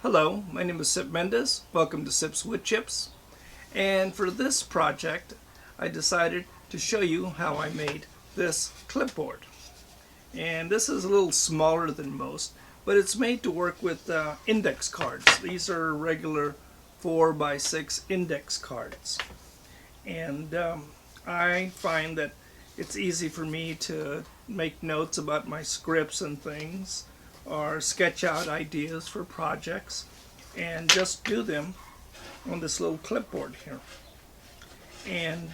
Hello, my name is Sip Mendez. Welcome to Sip's Wood Chips. And for this project, I decided to show you how I made this clipboard. And this is a little smaller than most, but it's made to work with index cards. These are regular 4x6 index cards. And I find that it's easy for me to make notes about my scripts and things, or sketch out ideas for projects and just do them on this little clipboard here. And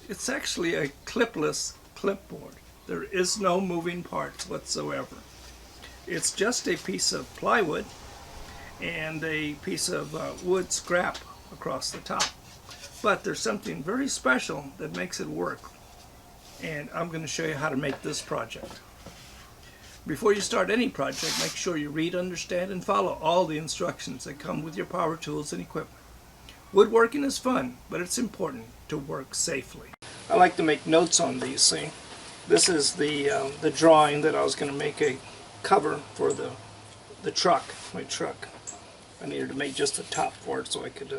it's actually a clipless clipboard. There is no moving parts whatsoever. It's just a piece of plywood and a piece of wood scrap across the top. But there's something very special that makes it work. And I'm going to show you how to make this project. Before you start any project, make sure you read, understand, and follow all the instructions that come with your power tools and equipment. Woodworking is fun, but it's important to work safely. I like to make notes on these. See, this is the drawing that I was going to make a cover for the truck, my truck. I needed to make just a top for it so I could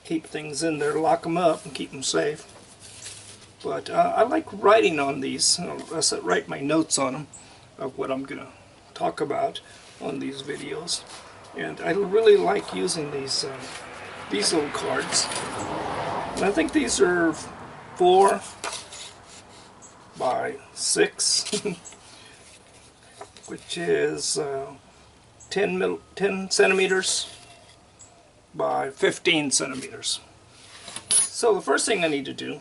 keep things in there, lock them up, and keep them safe. But I like writing on these. I write my notes on them of what I'm going to talk about on these videos. And I really like using these little cards. And I think these are 4x6, which is 10 centimeters by 15 centimeters. So the first thing I need to do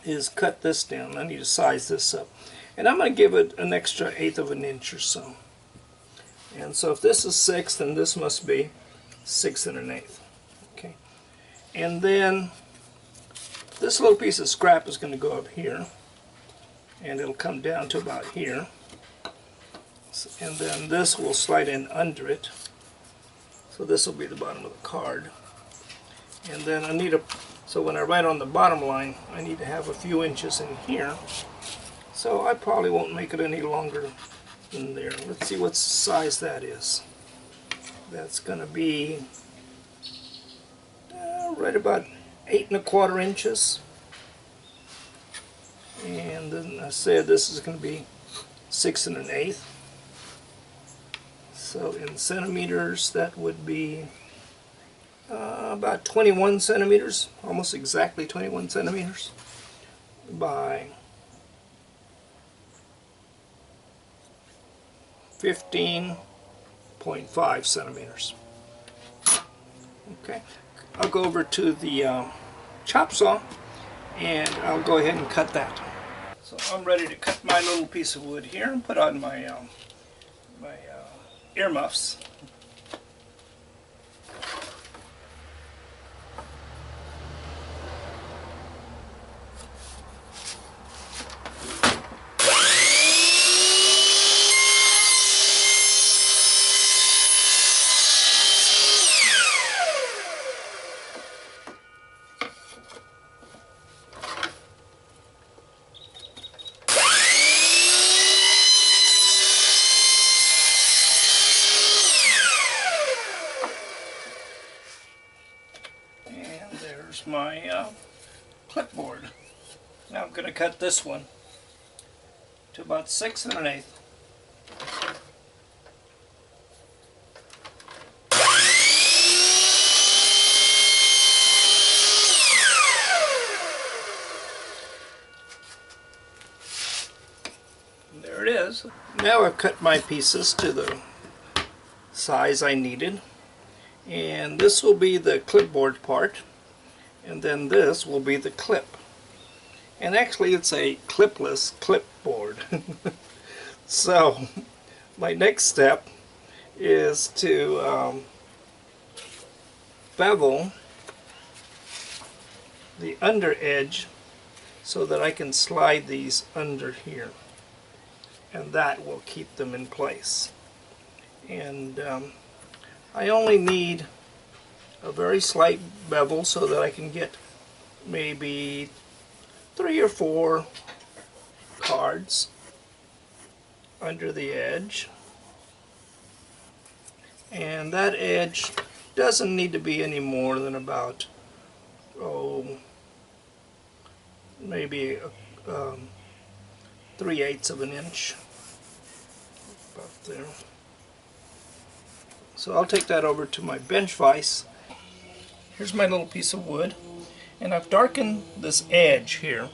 is cut this down. I need to size this up. And I'm going to give it an extra 1/8 of an inch or so. And so if this is 6, then this must be 6 1/8. Okay. And then this little piece of scrap is going to go up here. And it'll come down to about here. And then this will slide in under it. So this will be the bottom of the card. And then I need so when I write on the bottom line, I need to have a few inches in here. So I probably won't make it any longer than there. Let's see what size that is. That's going to be right about 8 1/4 inches. And then I said this is going to be 6 1/8. So in centimeters, that would be about 21 centimeters, almost exactly 21 centimeters by 15.5 centimeters. Okay, I'll go over to the chop saw and I'll go ahead and cut that. So I'm ready to cut my little piece of wood here and put on my earmuffs. My clipboard. Now I'm going to cut this one to about 6 1/8. And there it is. Now I've cut my pieces to the size I needed, and this will be the clipboard part. And then this will be the clip. And actually it's a clipless clipboard. So my next step is to bevel the under edge so that I can slide these under here. And that will keep them in place. And I only need a very slight bevel so that I can get maybe 3 or 4 cards under the edge. And that edge doesn't need to be any more than about, maybe 3/8 of an inch, about there. So I'll take that over to my bench vise. Here's my little piece of wood, and I've darkened this edge here,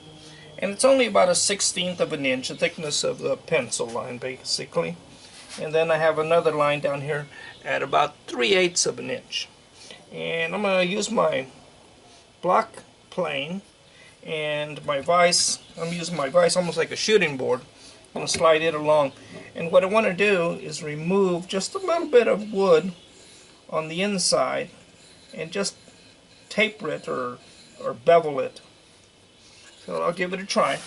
and it's only about a 1/16 of an inch, the thickness of the pencil line basically. And then I have another line down here at about 3/8 of an inch. And I'm going to use my block plane and my vise. I'm using my vise almost like a shooting board. I'm going to slide it along. And what I want to do is remove just a little bit of wood on the inside and just taper it or bevel it. So I'll give it a try.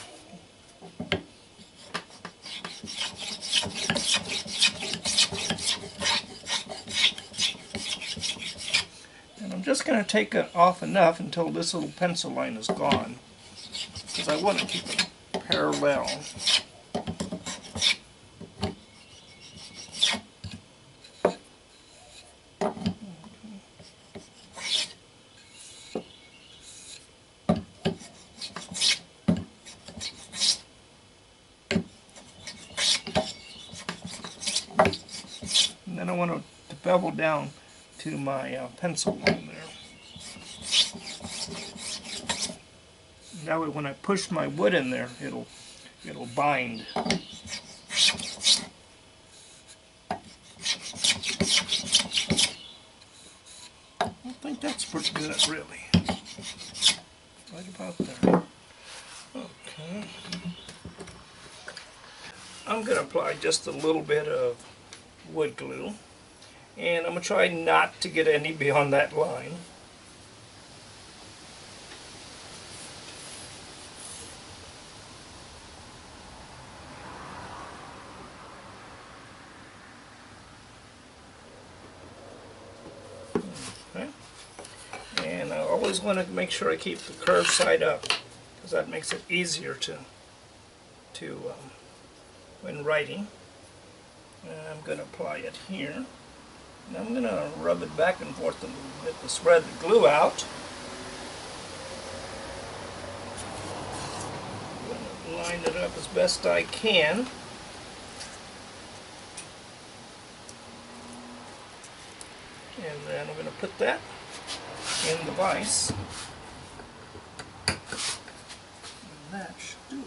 And I'm just going to take it off enough until this little pencil line is gone, because I want to keep it parallel. And then I want to bevel down to my pencil line there. That way when I push my wood in there, it'll bind. I think that's pretty good, really. Right about there. Okay. I'm going to apply just a little bit of wood glue, and I'm going to try not to get any beyond that line. Okay. And I always want to make sure I keep the curved side up, because that makes it easier to when writing. And I'm going to apply it here. And I'm going to rub it back and forth a little bit to spread the glue out. I'm going to line it up as best I can. And then I'm going to put that in the vise. And that should do it.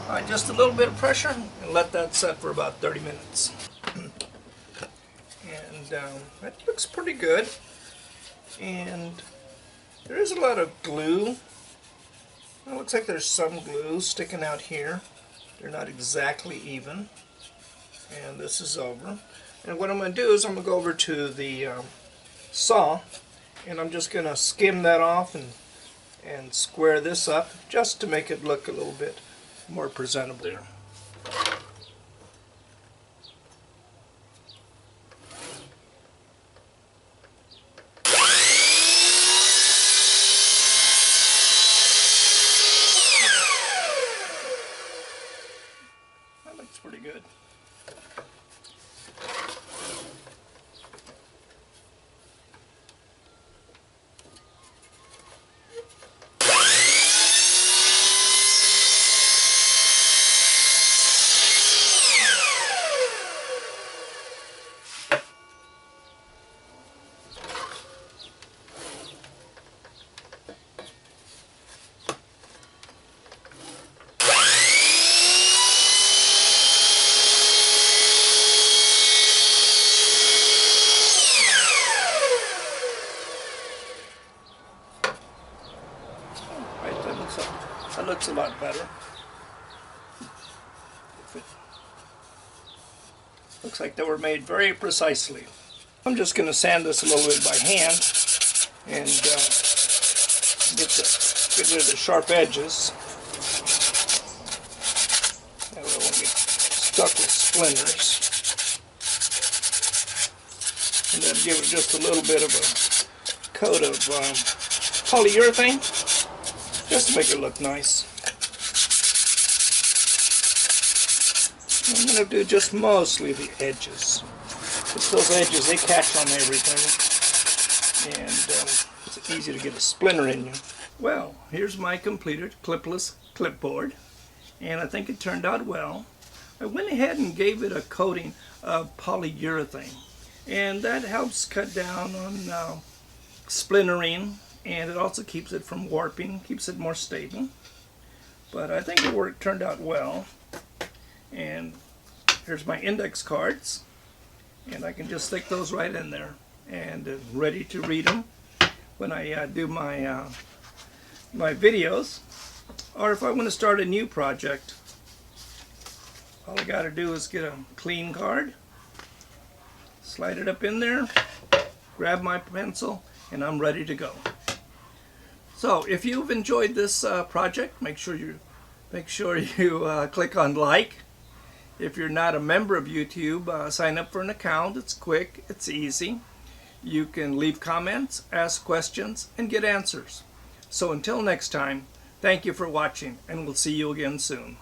Alright, just a little bit of pressure and let that set for about 30 minutes. And that looks pretty good. And there is a lot of glue. It looks like there's some glue sticking out here. They're not exactly even. And this is over. And what I'm going to do is I'm going to go over to the saw, and I'm just going to skim that off and square this up just to make it look a little bit more presentable there. That looks pretty good. That looks a lot better. Looks like they were made very precisely. I'm just going to sand this a little bit by hand and get rid of the sharp edges. That way I won't get stuck with splinters. give it just a little bit of a coat of polyurethane, just to make it look nice. I'm going to do just mostly the edges. It's those edges, they catch on everything, and it's easy to get a splinter in you. Well, here's my completed clipless clipboard, and I think it turned out well. I went ahead and gave it a coating of polyurethane, and that helps cut down on splintering, and it also keeps it from warping, keeps it more stable. But I think it turned out well. And here's my index cards, and I can just stick those right in there, and ready to read them when I do my my videos, or if I want to start a new project. All I got to do is get a clean card, slide it up in there, grab my pencil, and I'm ready to go. So if you've enjoyed this project, make sure you click on like. If you're not a member of YouTube, sign up for an account. It's quick, it's easy. You can leave comments, ask questions, and get answers. So until next time, thank you for watching, and we'll see you again soon.